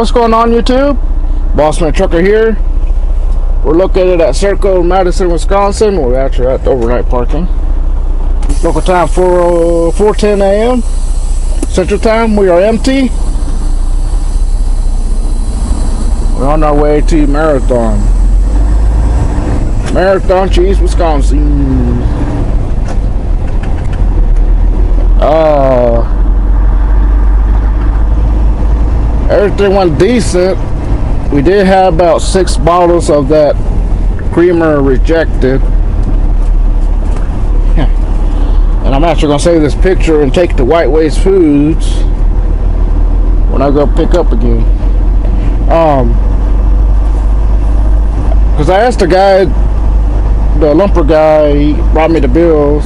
What's going on, YouTube? Bossman Trucker here. We're located at Circle, Madison, Wisconsin. We're actually at the overnight parking. Local time 4:10 a.m. Central Time. We are empty. We're on our way to Marathon Cheese, Wisconsin. Everything went decent. We did have about 6 bottles of that creamer rejected. And I'm actually going to save this picture and take it to White Waste Foods when I go pick up again. Because I asked the guy, the lumper guy, he brought me the bills.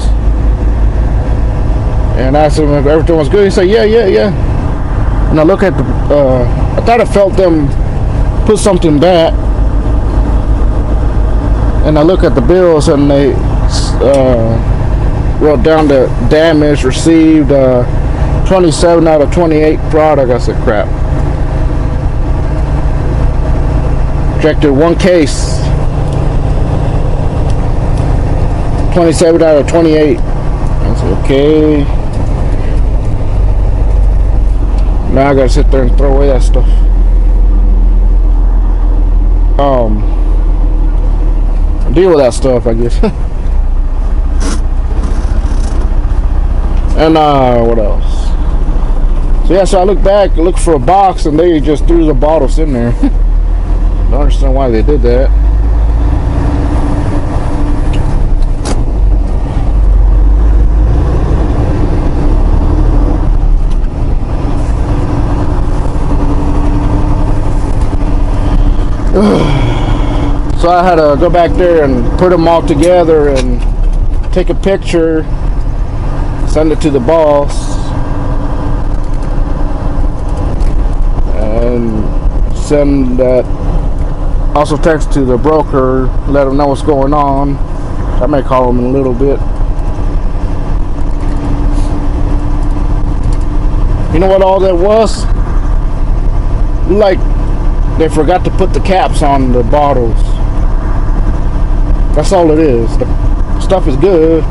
And I asked him if everything was good. He said, yeah. And I look at the, I thought I felt them put something back. And I look at the bills and they wrote down the damage received, 27 out of 28 product. I said, crap. Rejected 1 case. 27 out of 28. I said, okay. Now I gotta sit there and throw away that stuff. Deal with that stuff, I guess. And what else? So yeah, so I look back, look for a box, and they just threw the bottles in there. Don't understand why they did that. So I had to go back there and put them all together and take a picture, send it to the boss, and send that, also text to the broker, let them know what's going on. I may call them in a little bit. You know what all that was? Like, they forgot to put the caps on the bottles. That's all it is. The stuff is good,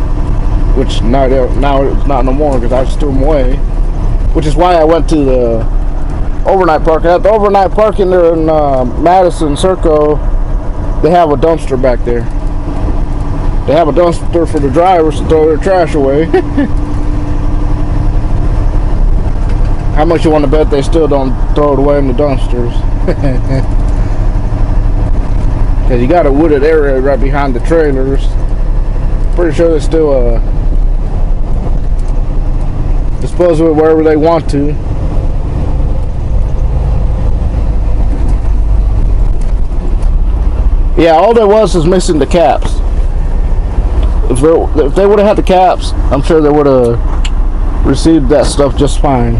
which now it's not no more because I just threw them away. Which is why I went to the overnight parking. At the overnight parking there in Madison Circle, they have a dumpster back there. They have a dumpster for the drivers to throw their trash away. How much you want to bet they still don't throw it away in the dumpsters? Because you got a wooded area right behind the trailers. Pretty sure they still dispose of it wherever they want to. Yeah, all there was is missing the caps. If they would have had the caps, I'm sure they would have received that stuff just fine.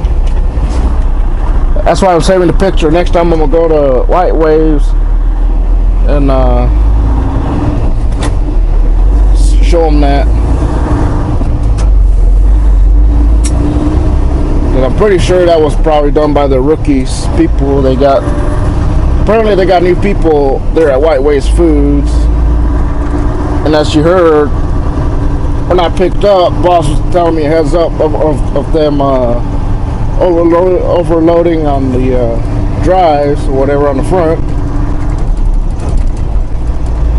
That's why I'm saving the picture. Next time I'm gonna go to White Waves and show them that. And I'm pretty sure that was probably done by the rookies people. Apparently they got new people there at White Waste Foods. And as you heard, when I picked up, boss was telling me a heads up of them overloading on the drives or whatever on the front.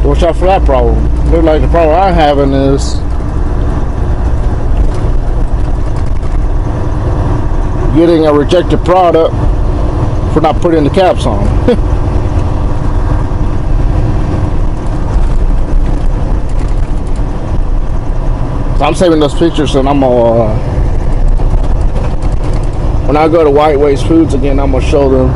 Watch out for that problem. Looks like the problem I'm having is getting a rejected product for not putting the caps on. So I'm saving those pictures and I'm gonna when I go to White Waste Foods again, I'm gonna show them.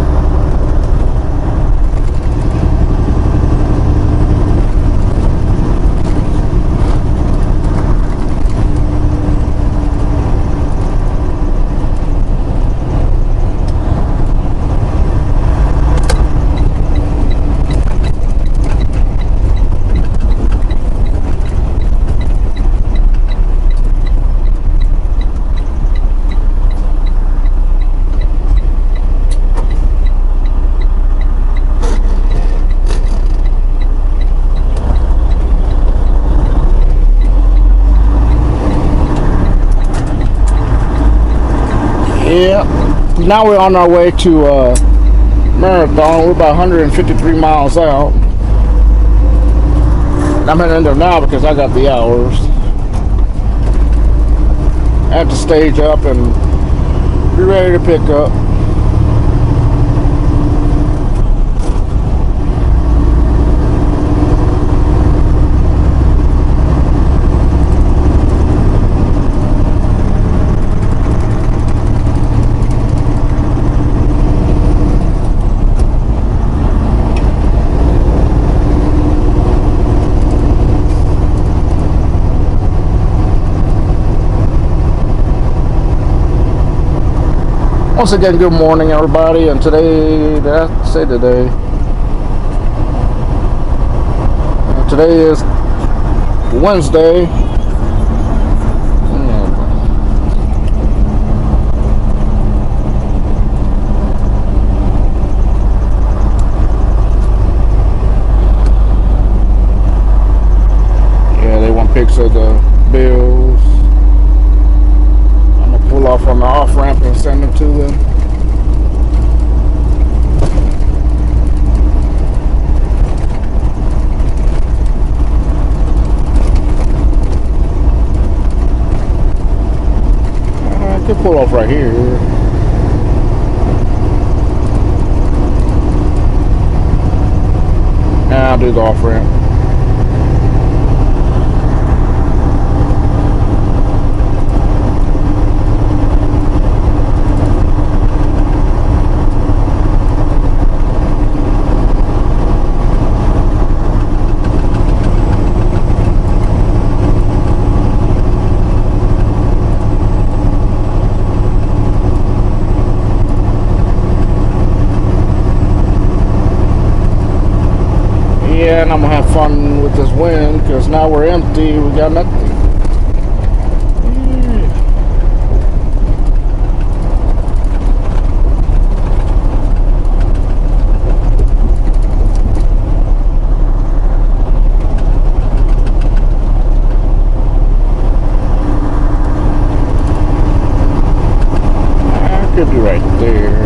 Yeah. Now we're on our way to Marathon. We're about 153 miles out. I'm heading there now because I got the hours. I have to stage up and be ready to pick up. Once again, good morning, everybody. And today, today is Wednesday. Yeah, they want pics of the bills. Pull off on the off ramp and send them to them. I could pull off right here. Now I'll do the off ramp. Yeah, and I'm gonna have fun with this wind because now we're empty. We got nothing. I could be right there.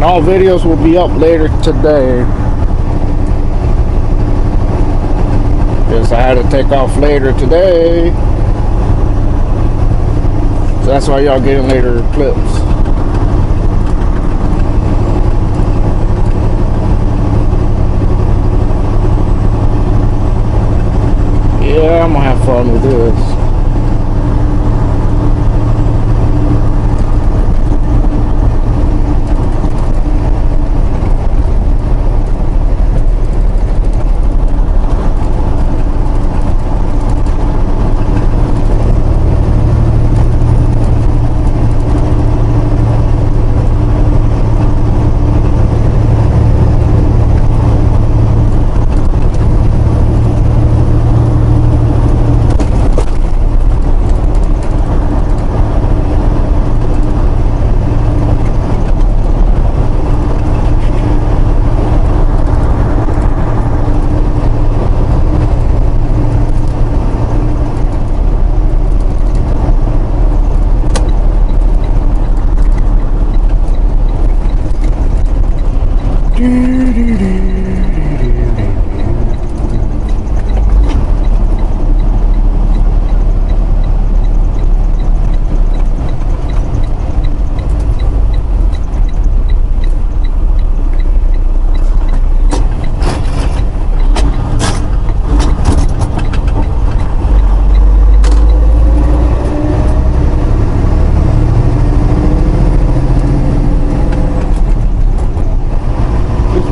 All videos will be up later today because I had to take off later today, so that's why y'all getting later clips. Yeah, I'm gonna have fun with this.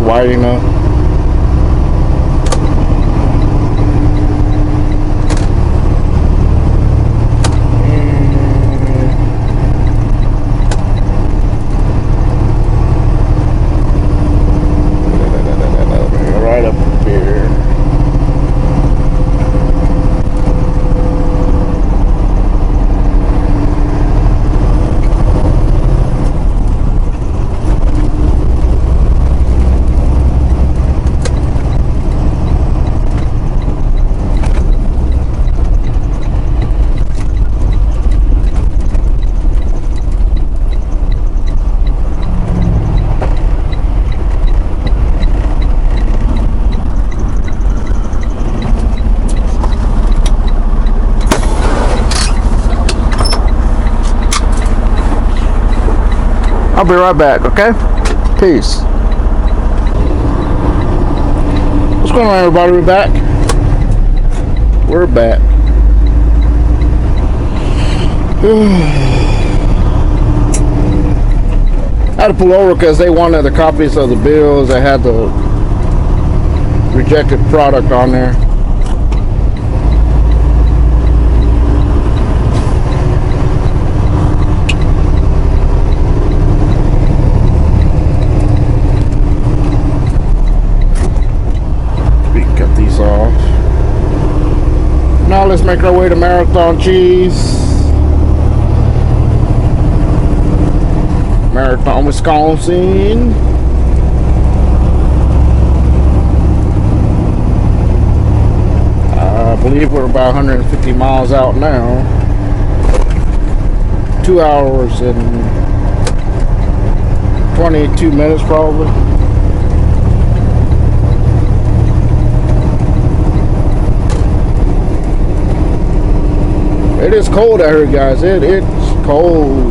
Wide enough. Right up here. I'll be right back, okay? Peace. What's going on, everybody? We're back. We're back. I had to pull over because they wanted the copies of the bills. They had the rejected product on there. Cut these off. Now let's make our way to Marathon Cheese. Marathon, Wisconsin. I believe we're about 150 miles out now. 2 hours and 22 minutes probably. It is cold out here, guys. It's cold.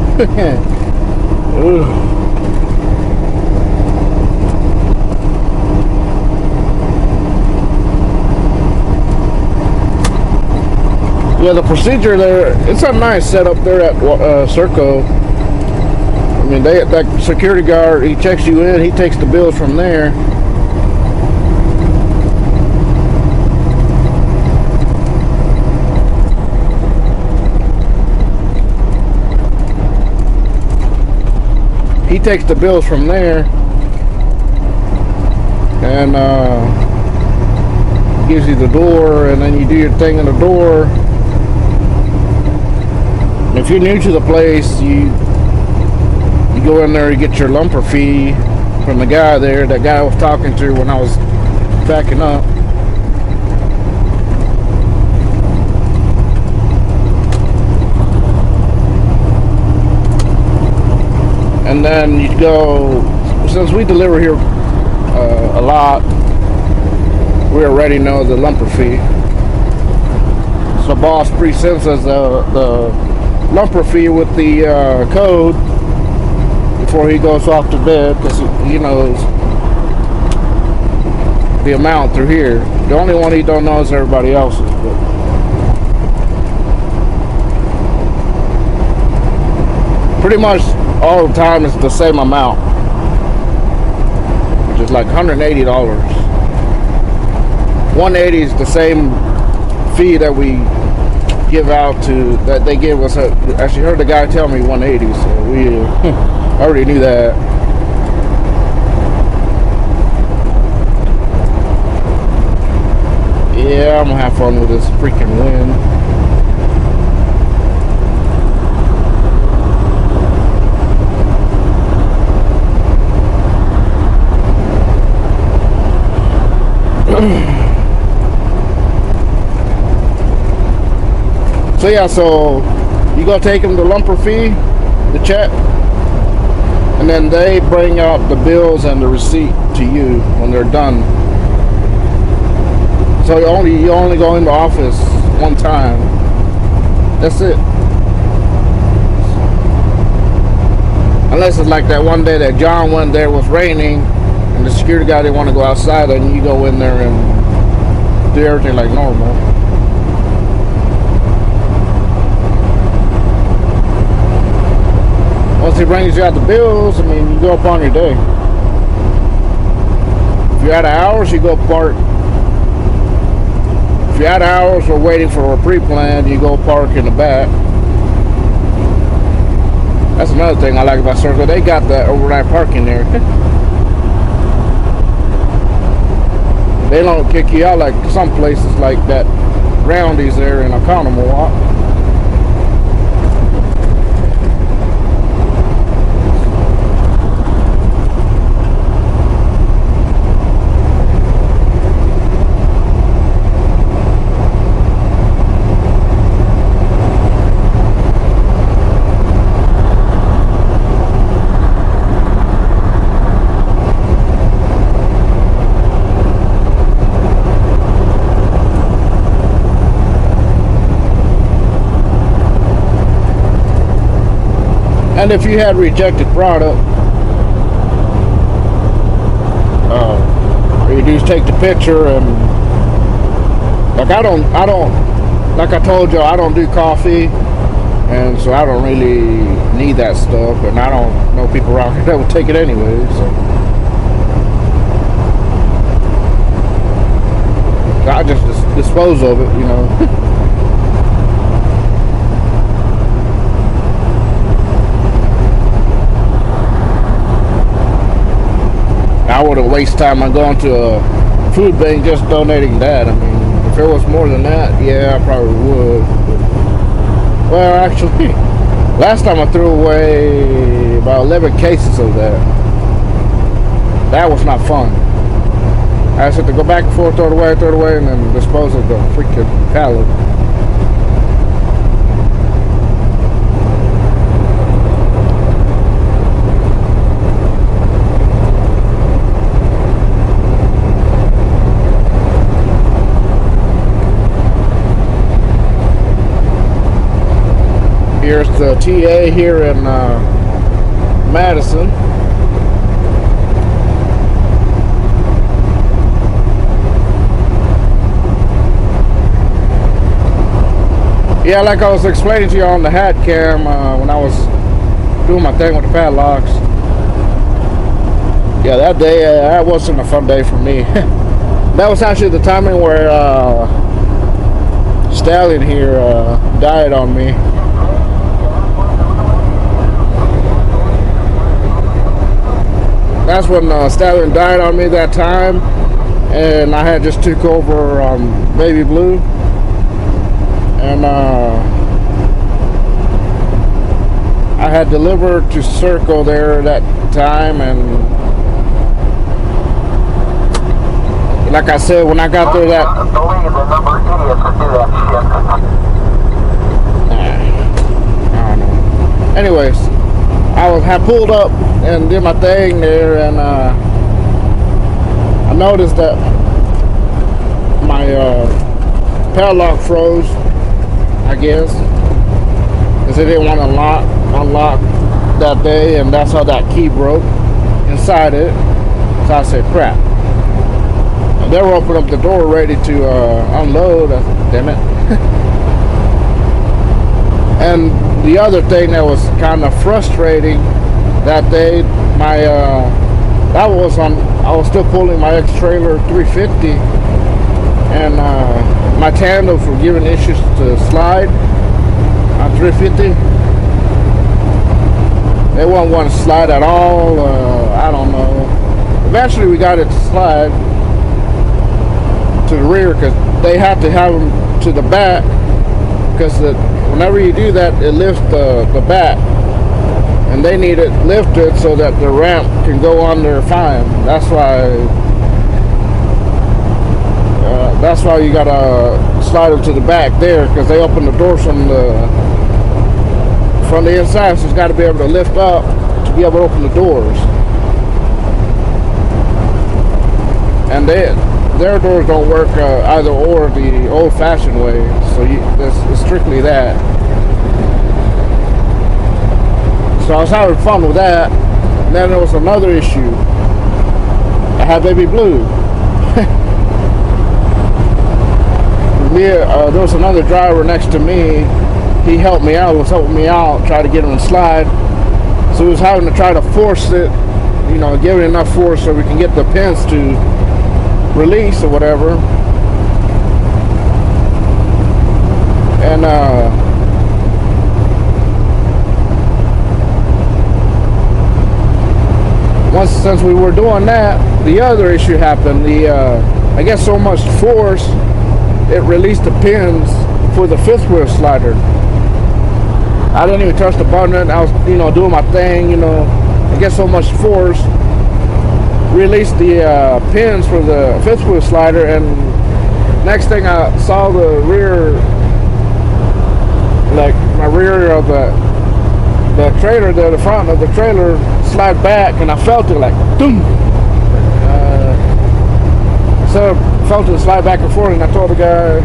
Yeah, the procedure there, it's a nice setup there at Serco. I mean, that security guard, he checks you in, he takes the bills from there. He takes the bills from there and gives you the door, and then you do your thing in the door. And if you're new to the place, you go in there, you get your lumper fee from the guy there, that guy I was talking to when I was backing up. And then you go, since we deliver here a lot, we already know the lumper fee. So boss pre-sends us the lumper fee with the code before he goes off to bed, because he knows the amount through here. The only one he don't know is everybody else's. But pretty much all the time it's the same amount, which is like $180. $180 is the same fee that we give out to, that they give us. I actually heard the guy tell me 180, so we already knew that. Yeah, I'm gonna have fun with this freaking wind. So yeah, so you go take them the lumper fee, the check, and then they bring out the bills and the receipt to you when they're done. So you only go in the office one time. That's it. Unless it's like that one day that John went there, was raining, and the security guy didn't want to go outside, and you go in there and do everything like normal. Once he brings you out the bills, I mean, you go up on your day. If you're out of hours, you go park. If you're out of hours or waiting for a pre-plan, you go park in the back. That's another thing I like about Circle. They got that overnight parking there. They don't kick you out like some places like that Roundy's there in Economo. And if you had rejected product, All you do is take the picture, and like I don't, like I told you, I don't do coffee, and so I don't really need that stuff, and I don't know people around here that would take it anyway, so I just dispose of it, you know. I wouldn't waste time on going to a food bank just donating that. I mean, if it was more than that, yeah, I probably would. Well, actually, last time I threw away about 11 cases of that. That was not fun. I just had to go back and forth, throw it away, and then dispose of the freaking pallet. Here's the TA here in Madison. Yeah, like I was explaining to you on the hat cam when I was doing my thing with the padlocks. Yeah, that day, that wasn't a fun day for me. That was actually the timing where Stallion here died on me. That's when Stallion died on me that time, and I had just took over Baby Blue, and I had delivered to Circle there that time, and like I said, when I got there that I don't know. Anyways, I had pulled up and did my thing there, and I noticed that my padlock froze, I guess, because it didn't want to unlock that day, and that's how that key broke inside it. So I said, crap. And they were opening up the door ready to unload. I said, damn it. And the other thing that was kind of frustrating that day, I was still pulling my ex-trailer 350, and my tandems were giving issues to slide on 350. They wouldn't want to slide at all. I don't know. Eventually we got it to slide to the rear, because they have to have them to the back, because whenever you do that, it lifts the back, and they need it lifted so that the ramp can go on there fine. That's why you gotta slide them to the back there, because they open the doors from the inside, so it's got to be able to lift up to be able to open the doors. And their doors don't work either or the old-fashioned way, so it's strictly that. So I was having fun with that. And then there was another issue. I had Baby Blue. There was another driver next to me. He helped me out, try to get him to slide. So he was having to try to force it, give it enough force so we can get the pins to release or whatever. And since we were doing that, the other issue happened. I guess so much force, it released the pins for the fifth wheel slider. I didn't even touch the button. I was, doing my thing, I guess so much force released the pins for the fifth wheel slider, and next thing I saw the rear, like my rear of the trailer, the front of the trailer slide back, and I felt it like boom. So I felt it slide back and forth, and I told the guy,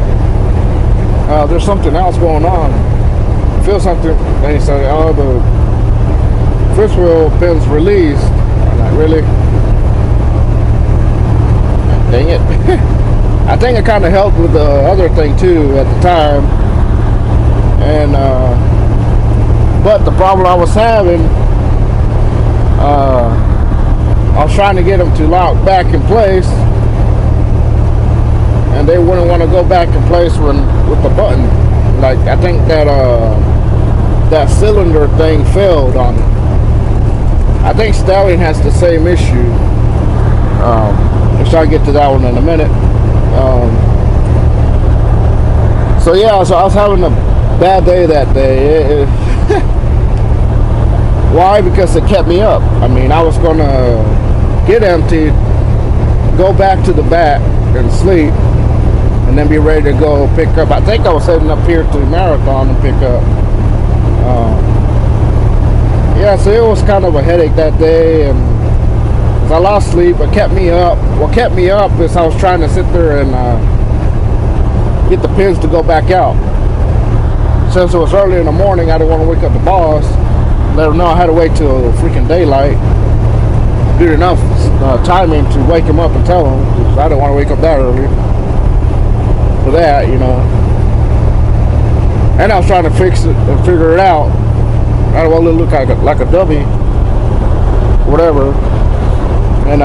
there's something else going on. I feel something. And he said, oh, the fifth wheel pins released. I'm like, really? dang it. I think it kind of helped with the other thing too at the time. And but the problem I was having, I was trying to get them to lock back in place, and they wouldn't want to go back in place with the button. Like, I think that that cylinder thing failed on it. I think Stallion has the same issue. Which I'll get to that one in a minute. So yeah, so I was having a bad day that day. Why? Because it kept me up. I mean, I was gonna get empty, go back to the back and sleep, and then be ready to go pick up. I think I was heading up here to Marathon and pick up. Yeah, so it was kind of a headache that day, and I lost sleep. It kept me up. What kept me up is I was trying to sit there and get the pins to go back out. Since it was early in the morning, I didn't want to wake up the boss. Let him know I had to wait till freaking daylight. Did enough timing to wake him up and tell him, because I didn't want to wake up that early for that, you know. And I was trying to fix it and figure it out. I don't want to look like a dummy, whatever. And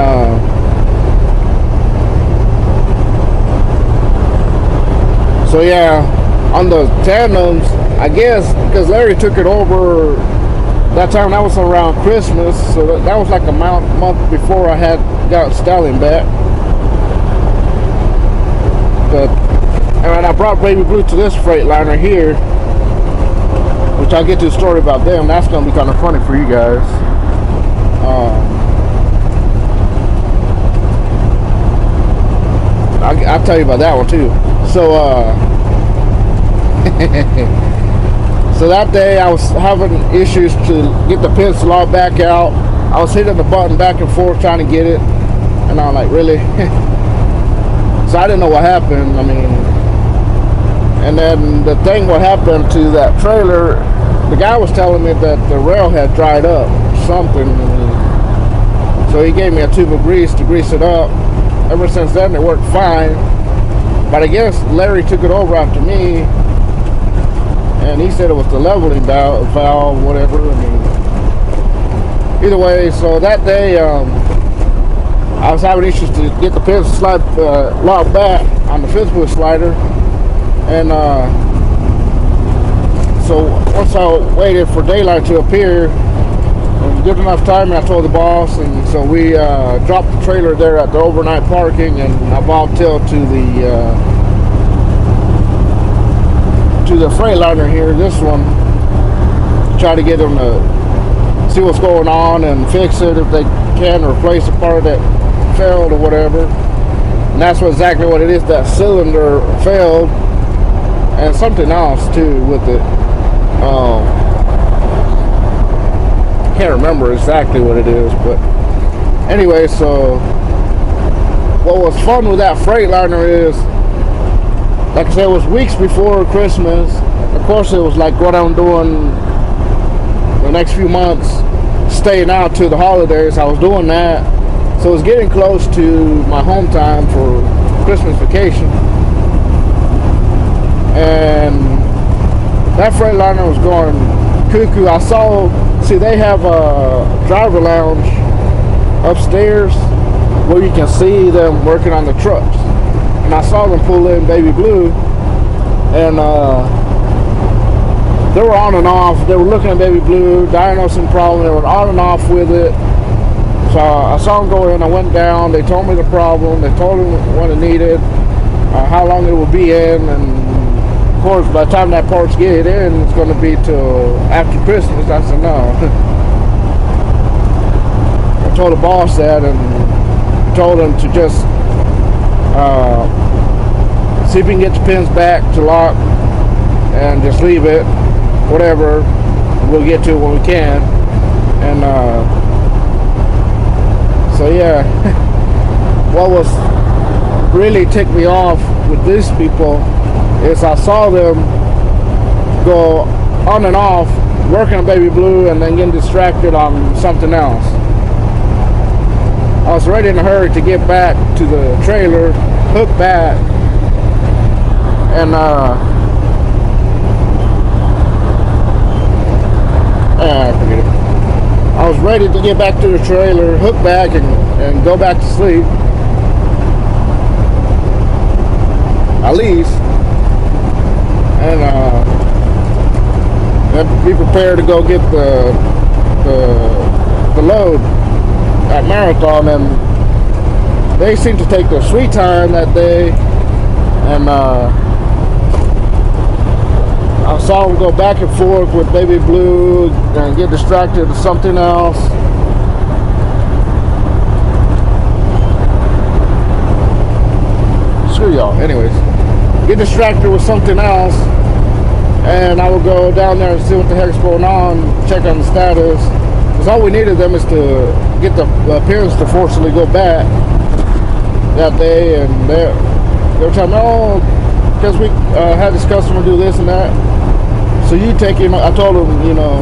so yeah, on the tandems, I guess because Larry took it over that time, that was around Christmas, so that was like a month before I had got Stallion back. But and I brought Baby Blue to this Freightliner here, which I'll get to the story about them. That's gonna be kind of funny for you guys. I'll tell you about that one too. So so that day I was having issues to get the pins to lock back out. I was hitting the button back and forth trying to get it, and I'm like, really? So I didn't know what happened. I mean, and then the thing what happened to that trailer, the guy was telling me that the rail had dried up or something. So he gave me a tube of grease to grease it up. Ever since then, it worked fine. But I guess Larry took it over after me, and he said it was the leveling valve, whatever. I mean, either way, so that day, I was having issues to get the pins slide locked back on the fifth wheel slider, and so once I waited for daylight to appear, it was good enough time, and I told the boss, and so we dropped the trailer there at the overnight parking, and I bobtailed to the Freightliner here, this one, to try to get them to see what's going on and fix it if they can, replace a part that failed or whatever. And that's exactly what it is. That cylinder failed, and something else too with it. Can't remember exactly what it is, but anyway, so what was fun with that Freightliner is, like I said, it was weeks before Christmas. Of course, it was like what I'm doing the next few months, staying out to the holidays. I was doing that, so it was getting close to my home time for Christmas vacation, and that Freightliner was going cuckoo. I saw, see, they have a driver lounge upstairs where you can see them working on the trucks, and I saw them pull in Baby Blue, and they were on and off. They were looking at Baby Blue, diagnosing the problem. They were on and off with it. So I saw them go in. I went down. They told me the problem. They told me what it needed, how long it would be in, and of course, by the time that parts get in, it's going to be till after Christmas. I said no. I told the boss that, and told him to just see if we can get the pins back to lock and just leave it, whatever. We'll get to it when we can. And so yeah, what was really ticked me off with these people is I saw them go on and off working on Baby Blue and then getting distracted on something else. I was ready in a hurry to get back to the trailer, hook back, and forget it. I was ready to get back to the trailer, hook back, and go back to sleep. At least. And be prepared to go get the load at Marathon, and they seemed to take their sweet time that day, and I saw them go back and forth with Baby Blue and get distracted with something else. Screw y'all. Anyways, get distracted with something else, and I would go down there and see what the heck's going on, check on the status, because all we needed them is to get the appearance to forcibly go back that day. And they were telling me, oh, because we had this customer do this and that, so you taking, I told them, you know,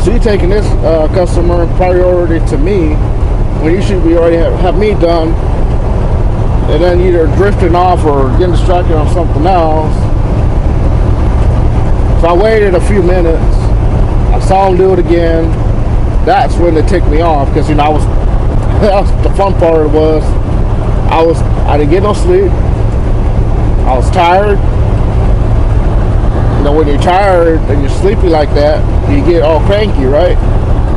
so you taking this customer priority to me when you should be already have me done, and then either drifting off or getting distracted on something else. So I waited a few minutes. I saw them do it again. That's when they ticked me off, because, you know, that was the fun part. I didn't get no sleep. I was tired. You know, when you're tired and you're sleepy like that, you get all cranky, right?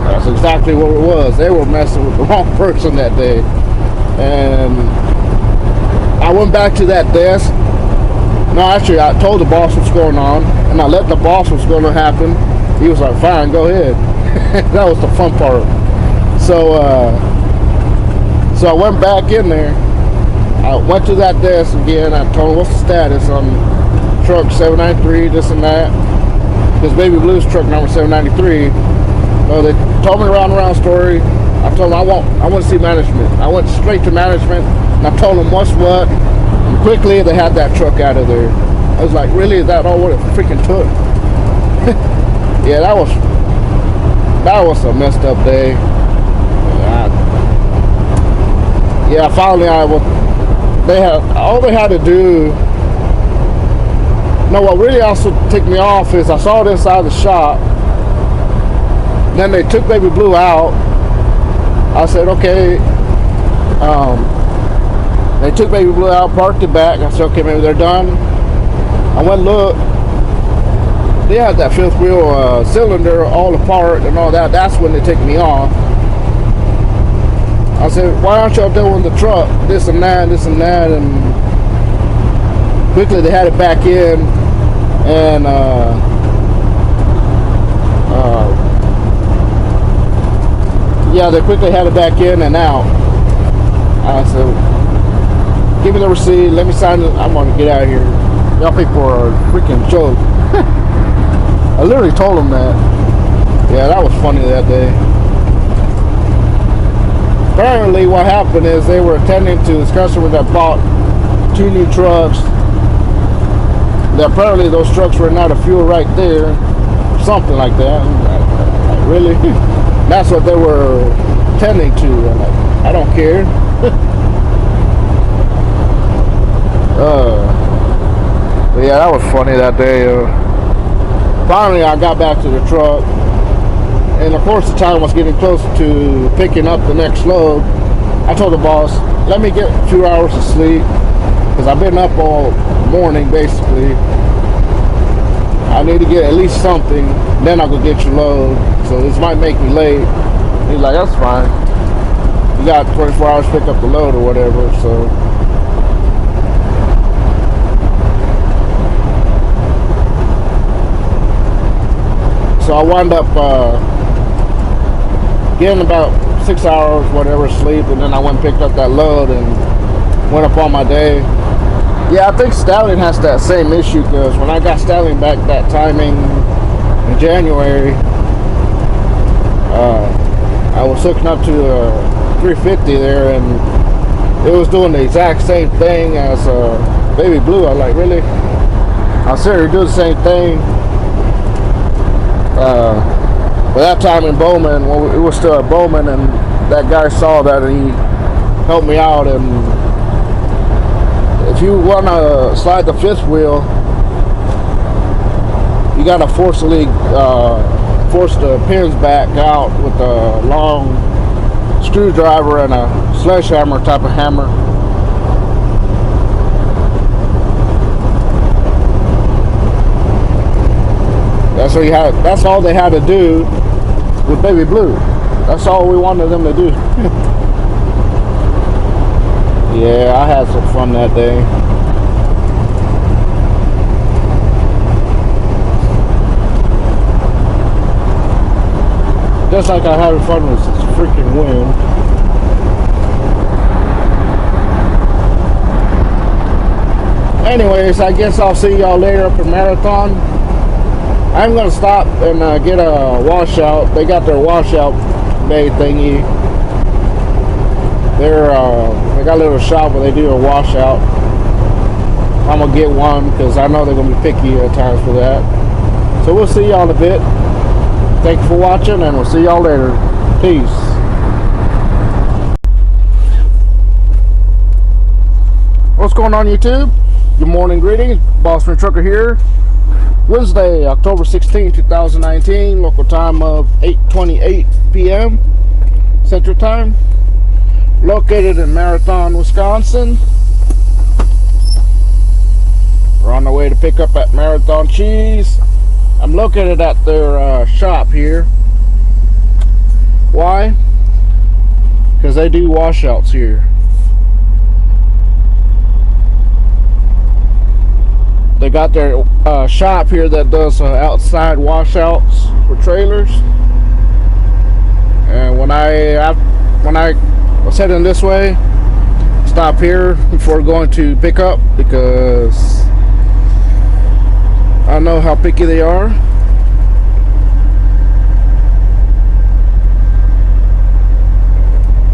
That's exactly what it was. They were messing with the wrong person that day. And I went back to that desk. No, actually, I told the boss what's going on, and I let the boss what's going to happen. He was like, fine, go ahead. That was the fun part. So I went back in there. I went to that desk again. I told him what's the status on truck 793, this and that. Because Baby Blue's truck number 793. So they told me the round story. I told them I want to see management. I went straight to management, and I told them what's what. And quickly they had that truck out of there. I was like, really? Is that all what it freaking took? Yeah, that was a messed up day. Finally they had to do. No, what really also ticked me off is I saw it inside the shop. Then they took Baby Blue out. I said, okay. They took Baby Blue out, parked it back. I said, okay, maybe they're done. I went and looked. They had that fifth wheel cylinder all apart and all that. That's when they took me off. I said, why aren't y'all doing the truck? This and that, this and that. And quickly they had it back in. And they quickly had it back in and out. I said, give me the receipt, let me sign it. I'm gonna get out of here. Y'all people are a freaking joke. I literally told them that. Yeah, that was funny that day. Apparently what happened is they were attending to this customer that bought 2 new trucks. That apparently those trucks were out of fuel right there. Something like that. Like, really? That's what they were attending to. I'm like, I don't care. Yeah, that was funny that day. Finally, I got back to the truck, and of course, the time was getting close to picking up the next load. I told the boss, "Let me get 2 hours of sleep, because I've been up all morning, basically. I need to get at least something. Then I'll go get your load. So this might make me late." He's like, "That's fine. You got 24 hours to pick up the load or whatever." So I wound up getting about 6 hours, whatever, sleep, and then I went and picked up that load and went up on my day. Yeah, I think Stallion has that same issue, because when I got Stallion back that timing in January, I was hooking up to a 350 there, and it was doing the exact same thing as Baby Blue. I was like, really? I seriously do the same thing. But that time in Bowman, well, it was still at Bowman, and that guy saw that, and help me out. And if you want to slide the fifth wheel, you got to force the pins back out with a long screwdriver and a sledgehammer type of hammer. That's all they had to do with Baby Blue. That's all we wanted them to do. Yeah, I had some fun that day. Just like I had fun with this freaking wind. Anyways, I guess I'll see y'all later up in Marathon. I'm gonna stop and get a washout. They got their washout bay thingy. They got a little shop where they do a washout. I'm gonna get one because I know they're gonna be picky at times for that. So we'll see y'all in a bit. Thank you for watching, and we'll see y'all later. Peace. What's going on, YouTube? Good morning, greetings. Bossman Trucker here. Wednesday, October 16, 2019. Local time of 8:28 p.m. Central Time. Located in Marathon, Wisconsin. We're on the way to pick up at Marathon Cheese. I'm located at their shop here. Why? Because they do washouts here. They got their shop here that does outside washouts for trailers. And when I was heading this way, stop here before going to pick up because I know how picky they are.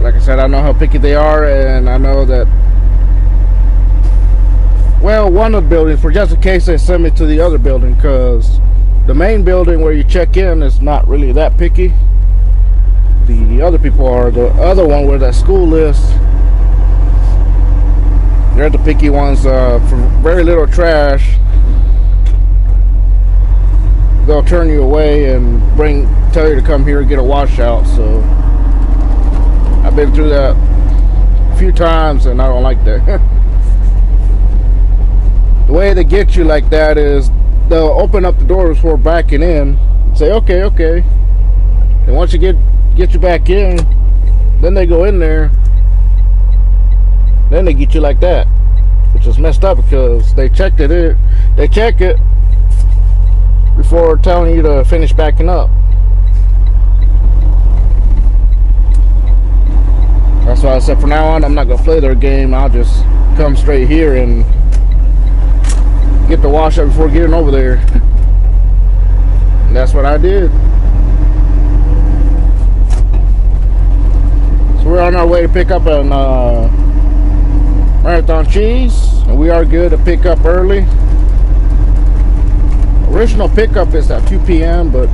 Like I said, I know how picky they are, and I know that, well, one of the buildings, for just in case they send me to the other building, because the main building where you check in is not really that picky. The other people are. The other one where that school is, they're the picky ones. For very little trash, they'll turn you away and tell you to come here and get a washout. So I've been through that a few times, and I don't like that. The way they get you like that is they'll open up the doors before backing in and say, okay. And once you get you back in, then they go in there, then they get you like that, which is messed up because they check it before telling you to finish backing up. That's why I said from now on I'm not gonna play their game. I'll just come straight here and get the washout before getting over there. And that's what I did. So we're on our way to pick up an Marathon Cheese, and we are good to pick up early. Original pickup is at 2 p.m., but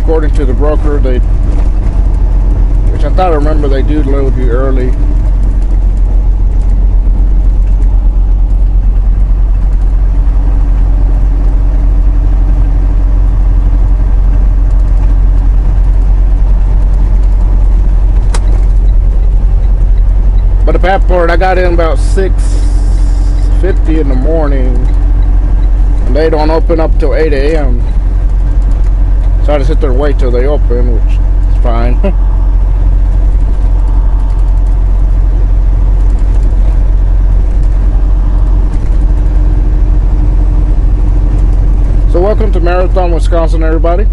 according to the broker, which I thought I remember, they do load you early. But the bad part, I got in about 6:50 in the morning, and they don't open up till 8 a.m. So I just sit there and wait till they open, which is fine. So welcome to Marathon, Wisconsin, everybody.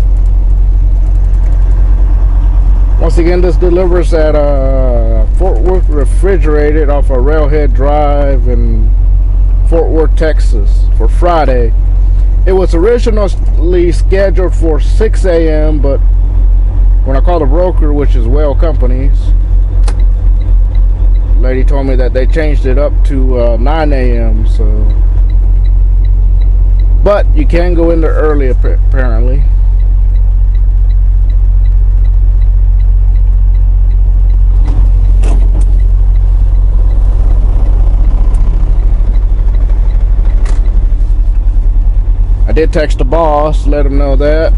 Once again, this delivers at Fort Worth Refrigerated off of Railhead Drive in Fort Worth, Texas for Friday. It was originally scheduled for 6 a.m., but when I called the broker, which is Well Companies, lady told me that they changed it up to 9 a.m. So, but you can go in there early apparently. did text the boss, let him know that,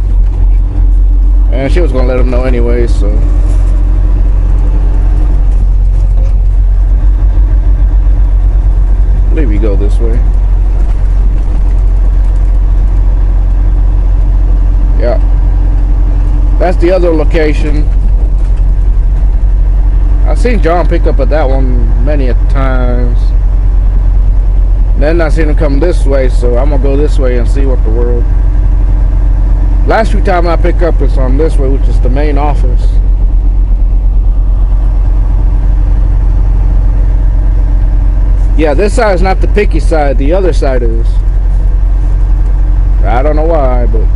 and she was gonna let him know anyway. So I believe we go this way. Yeah, that's the other location. I've seen John pick up at that one many a times. Then I seen him come this way, so I'm gonna go this way and see what the world. Last few times I pick up, it's on this way, which is the main office. Yeah, this side is not the picky side, the other side is. I don't know why, but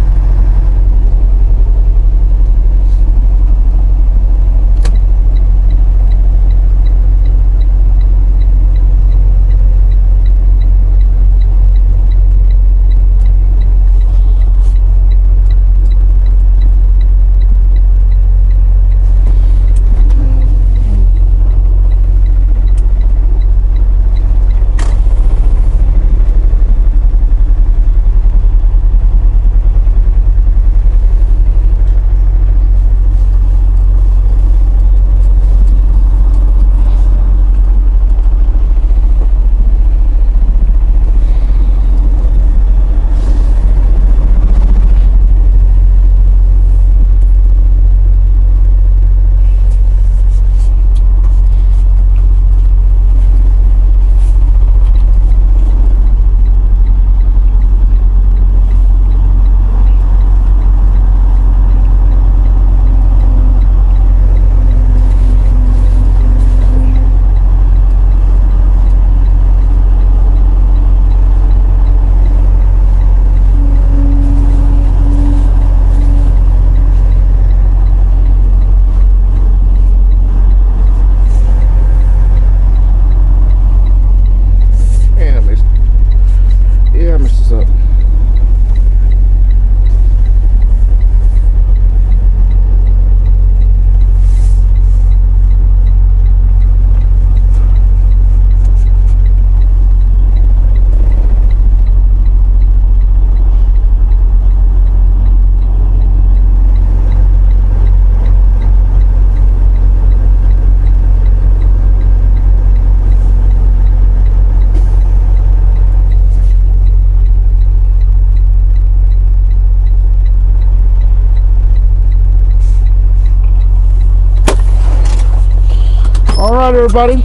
alright everybody,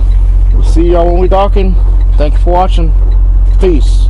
we'll see y'all when we're talking. Thank you for watching. Peace.